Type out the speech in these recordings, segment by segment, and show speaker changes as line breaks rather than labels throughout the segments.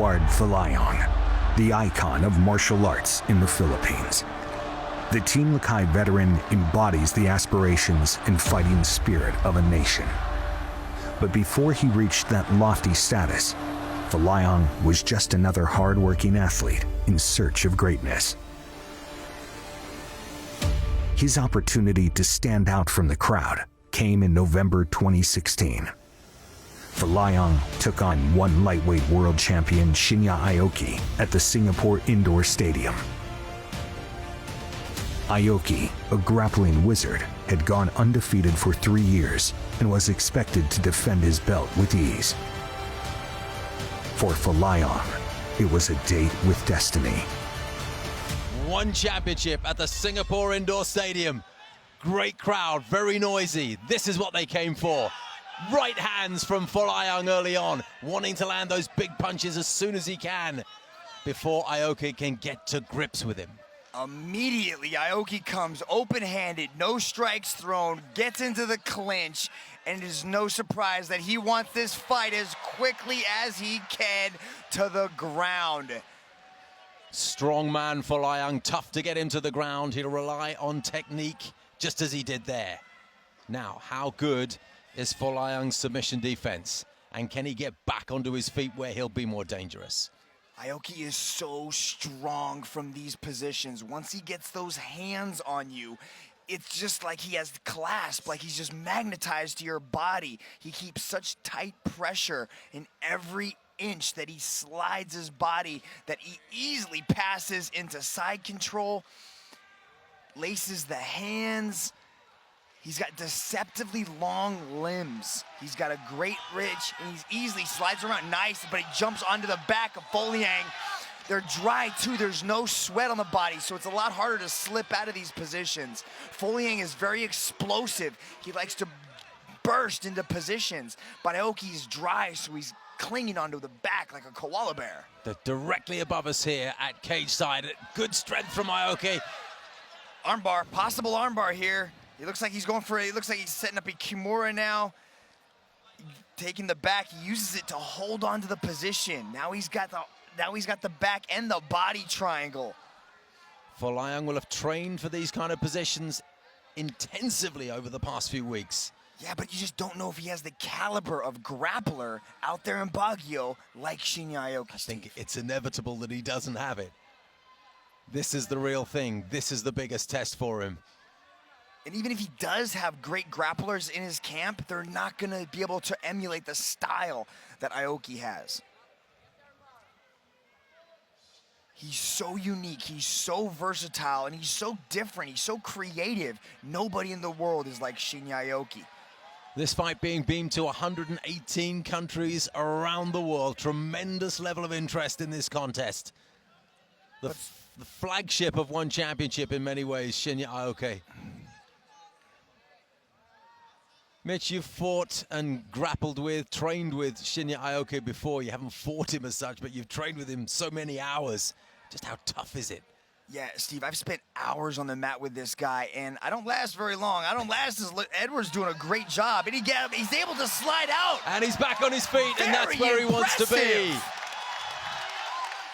Folayang, the icon of martial arts in the Philippines. The Team Lakay veteran embodies the aspirations and fighting spirit of a nation. But before he reached that lofty status, Folayang was just another hard-working athlete in search of greatness. His opportunity to stand out from the crowd came in November 2016. Folayang took on one lightweight world champion Shinya Aoki at the Singapore Indoor Stadium. Aoki, a grappling wizard, had gone undefeated for 3 years and was expected to defend his belt with ease. For Folayang, it was a date with destiny.
One championship at the Singapore Indoor Stadium. Great crowd, very noisy. This is what they came for. Right hands from Folayang early on, wanting to land those big punches as soon as he can before Aoki can get to grips with him.
Immediately, Aoki comes open-handed, no strikes thrown, gets into the clinch, and it is no surprise that he wants this fight as quickly as he can to the ground.
Strong man Folayang, tough to get him to the ground. He'll rely on technique, just as he did there. Now, how good is Folayang's submission defense? And can he get back onto his feet where he'll be more dangerous?
Aoki is so strong from these positions. Once he gets those hands on you, it's just like he has clasp, like he's just magnetized to your body. He keeps such tight pressure in every inch that he slides his body, that he easily passes into side control, laces the hands. He's got deceptively long limbs. He's got a great reach, and he easily slides around nice, but he jumps onto the back of Folayang. They're dry too, there's no sweat on the body, so it's a lot harder to slip out of these positions. Folayang is very explosive. He likes to burst into positions, but Aoki's dry, so he's clinging onto the back like a koala bear.
They're directly above us here at cage side. Good strength from Aoki.
Armbar, possible armbar here. It looks like he's going for it. It looks like he's setting up a Kimura now. Taking the back, he uses it to hold on to the position. Now he's got the back and the body triangle.
Folayang will have trained for these kind of positions intensively over the past few weeks.
Yeah, but you just don't know if he has the caliber of grappler out there in Baguio like Shinya Aoki.
I think it's inevitable that he doesn't have it. This is the real thing. This is the biggest test for him.
And even if he does have great grapplers in his camp, they're not going to be able to emulate the style that Aoki has. He's so unique, he's so versatile, and he's so different, he's so creative. Nobody in the world is like Shinya Aoki.
This fight being beamed to 118 countries around the world. Tremendous level of interest in this contest. The flagship of one championship in many ways, Shinya Aoki. Mitch, you've fought and grappled with, trained with Shinya Aoki before. You haven't fought him as such, but you've trained with him so many hours. Just how tough is it?
Yeah, Steve, I've spent hours on the mat with this guy, and I don't last very long. I don't last as Edwards doing a great job, and he's able to slide out.
And he's back on his feet, and that's where he wants to be.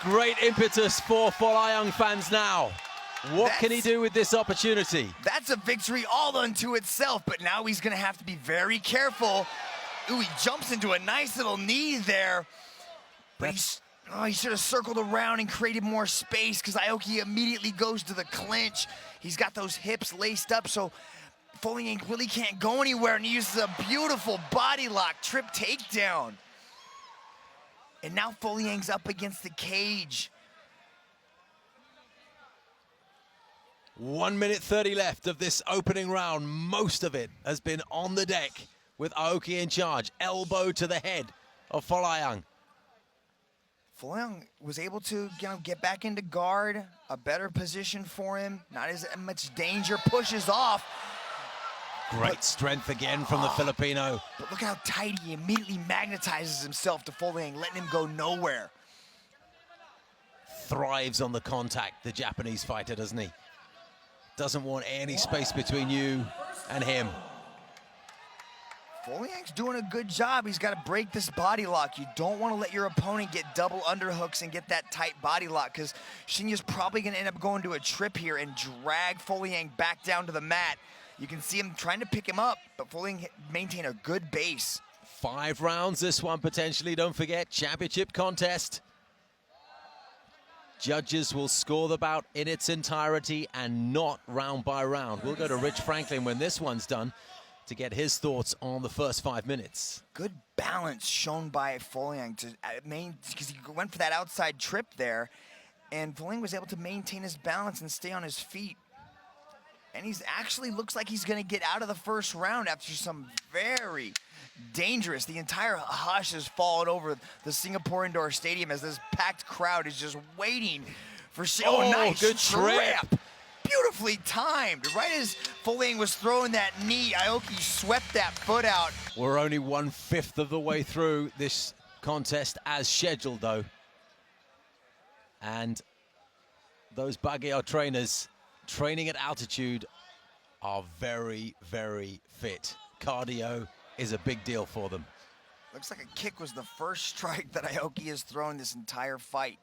Great impetus for Folayang fans now. What can he do with this opportunity?
That's a victory all unto itself, but now he's going to have to be very careful. Ooh, he jumps into a nice little knee there. But he should have circled around and created more space, because Aoki immediately goes to the clinch. He's got those hips laced up, so Folayang really can't go anywhere, and he uses a beautiful body lock, trip takedown. And now Folayang's up against the cage.
1 minute 30 left of this opening round. Most of it has been on the deck with Aoki in charge. Elbow to the head of Folayang.
Folayang was able to get back into guard, a better position for him, not as much danger, pushes off.
Great strength again from the Filipino.
But look how tight he immediately magnetizes himself to Folayang, letting him go nowhere.
Thrives on the contact, the Japanese fighter, doesn't he? Doesn't want any space between you and him.
Folayang's doing a good job. He's got to break this body lock. You don't want to let your opponent get double underhooks and get that tight body lock, because Shinya's probably going to end up going to a trip here and drag Folayang back down to the mat. You can see him trying to pick him up, but Folayang maintain a good base.
5 rounds, this one potentially. Don't forget, championship contest. Judges will score the bout in its entirety and not round by round. We'll go to Rich Franklin when this one's done to get his thoughts on the first 5 minutes.
Good balance shown by Folayang because he went for that outside trip there, and Folayang was able to maintain his balance and stay on his feet. And he's actually looks like he's going to get out of the first round after some very dangerous. The entire hush has fallen over the Singapore Indoor Stadium as this packed crowd is just waiting for
Oh,
nice
good trip.
Beautifully timed. Right as Folayang was throwing that knee, Aoki swept that foot out.
We're only 1/5 of the way through this contest as scheduled, though. And those Baguio trainers training at altitude are very, very fit. Cardio is a big deal for them.
Looks like a kick was the first strike that Aoki has thrown this entire fight.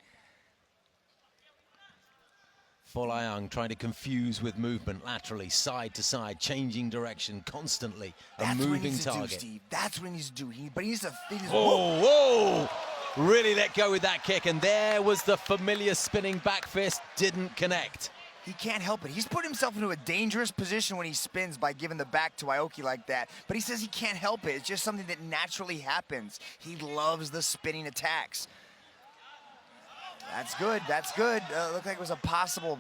Folayang trying to confuse with movement laterally, side to side, changing direction constantly.
That's
a moving
what he needs
target.
to do, Steve. That's what he needs to do. But he needs to.
Whoa! Really let go with that kick, and there was the familiar spinning back fist. Didn't connect.
He can't help it. He's put himself into a dangerous position when he spins by giving the back to Aoki like that. But he says he can't help it. It's just something that naturally happens. He loves the spinning attacks. That's good. That's good. Looked like it was a possible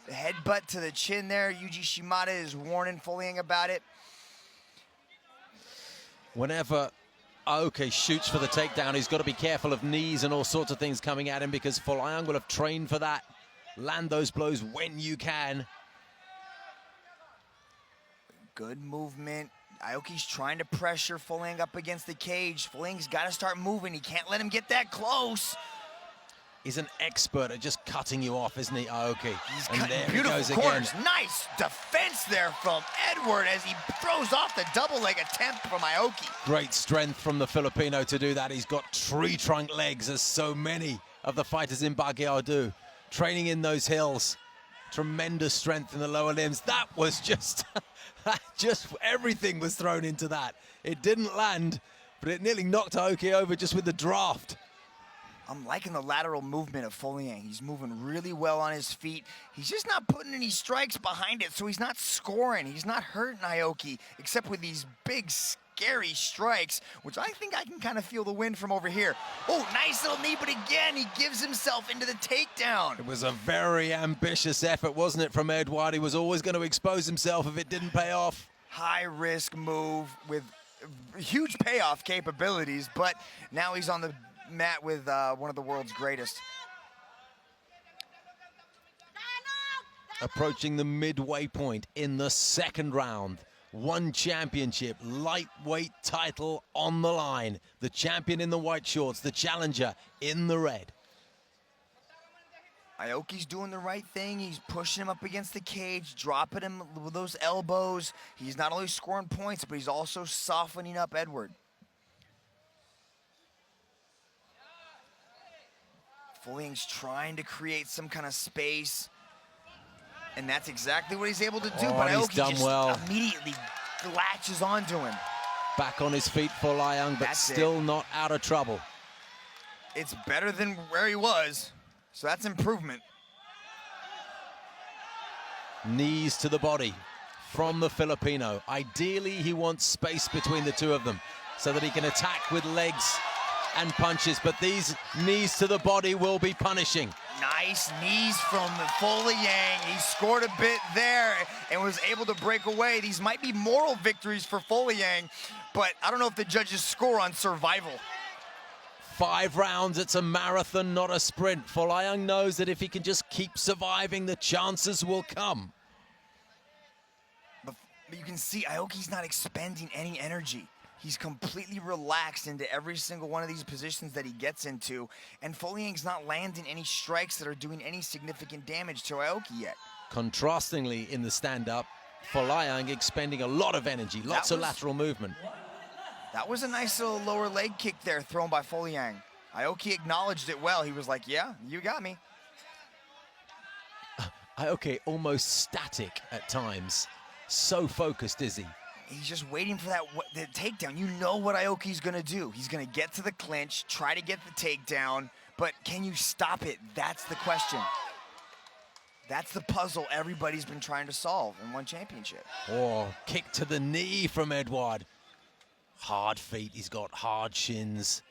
headbutt to the chin there. Yuji Shimada is warning Folayang about it.
Whenever Aoki shoots for the takedown, he's got to be careful of knees and all sorts of things coming at him, because Folayang will have trained for that. Land those blows when you can.
Good movement. Aoki's trying to pressure Folayang up against the cage. Folayang's got to start moving. He can't let him get that close.
He's an expert at just cutting you off, isn't he, Aoki?
He's
and
cutting
there he
beautiful
goes
corners.
again.
Nice defense there from Edward as he throws off the double leg attempt from Aoki.
Great strength from the Filipino to do that. He's got tree trunk legs, as so many of the fighters in Baguio do. Training in those hills. Tremendous strength in the lower limbs. That was just, just everything was thrown into that. It didn't land, but it nearly knocked Aoki over just with the draft.
I'm liking the lateral movement of Folayang. He's moving really well on his feet. He's just not putting any strikes behind it, so he's not scoring. He's not hurting Aoki, except with these big, scary strikes, which I think I can kind of feel the wind from over here. Oh, nice little knee, but again, he gives himself into the takedown.
It was a very ambitious effort, wasn't it, from Edward? He was always going to expose himself if it didn't pay off.
High-risk move with huge payoff capabilities, but now he's on the mat with one of the world's greatest.
Approaching the midway point in the second round. One championship, lightweight title on the line. The champion in the white shorts, the challenger in the red.
Aoki's doing the right thing. He's pushing him up against the cage, dropping him with those elbows. He's not only scoring points, but he's also softening up Edward. Folayang's trying to create some kind of space, and that's exactly what he's able to do. But
he's
Aoki
done
just
well.
immediately latches onto him.
Back on his feet for Folayang, but still not out of trouble.
It's better than where he was, so that's improvement.
Knees to the body from the Filipino. Ideally, he wants space between the two of them so that he can attack with legs and punches, but these knees to the body will be punishing.
Nice knees from Folayang. He scored a bit there and was able to break away. These might be moral victories for Folayang, but I don't know if the judges score on survival.
5 rounds, it's a marathon, not a sprint. Folayang knows that if he can just keep surviving, the chances will come.
But you can see Aoki's not expending any energy. He's completely relaxed into every single one of these positions that he gets into, and Folayang's not landing any strikes that are doing any significant damage to Aoki yet.
Contrastingly, in the stand-up, Folayang expending a lot of energy, lots of lateral movement.
That was a nice little lower leg kick there thrown by Folayang. Aoki acknowledged it well. He was like, yeah, you got me.
Aoki almost static at times. So focused is he.
He's just waiting for that the takedown. You know what Aoki's going to do. He's going to get to the clinch, try to get the takedown, but can you stop it? That's the question. That's the puzzle everybody's been trying to solve in one championship.
Oh, kick to the knee from Edouard. Hard feet, he's got hard shins.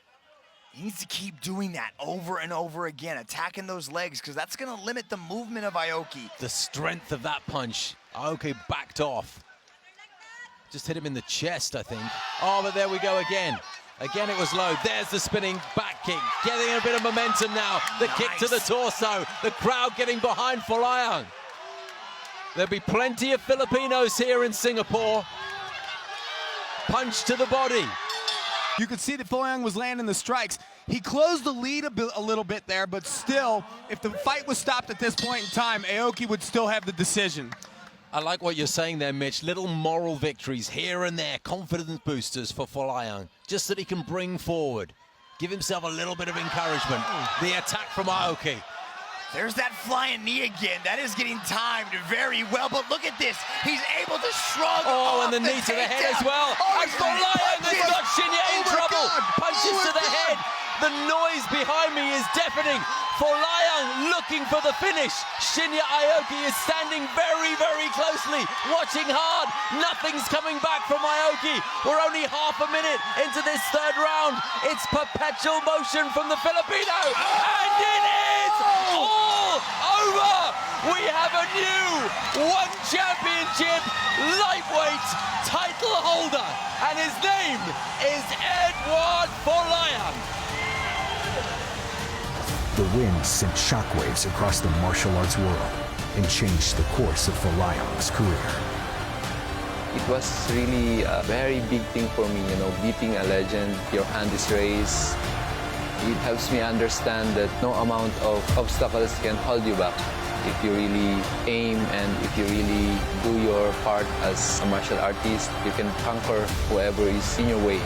He needs to keep doing that over and over again, attacking those legs, because that's going to limit the movement of Aoki.
The strength of that punch. Aoki backed off. Just hit him in the chest, I think. Oh, but there we go again. Again, it was low. There's the spinning back kick. Getting a bit of momentum now. The kick to the torso. The crowd getting behind Folayang. There'll be plenty of Filipinos here in Singapore. Punch to the body.
You could see that Folayang was landing the strikes. He closed the lead a little bit there, but still, if the fight was stopped at this point in time, Aoki would still have the decision.
I like what you're saying there, Mitch. Little moral victories here and there, confidence boosters for Folayang, just that he can bring forward. Give himself a little bit of encouragement. The attack from Aoki.
There's that flying knee again. That is getting timed very well, but look at this. He's able to shrug
Oh,
off
and the knee to the head as well.
Oh,
And Folayang has got Shinya in trouble. Punches to the head. The noise behind me is deafening. Folayang looking for the finish. Shinya Aoki is standing very, very closely, watching hard. Nothing's coming back from Aoki. We're only half a minute into this third round. It's perpetual motion from the Filipino. And it is all over. We have a new One Championship lightweight title holder. And his name is Edouard Folayang.
The win sent shockwaves across the martial arts world and changed the course of Folayang's career.
It was really a very big thing for me, beating a legend, your hand is raised. It helps me understand that no amount of obstacles can hold you back. If you really aim and if you really do your part as a martial artist, you can conquer whoever is in your way.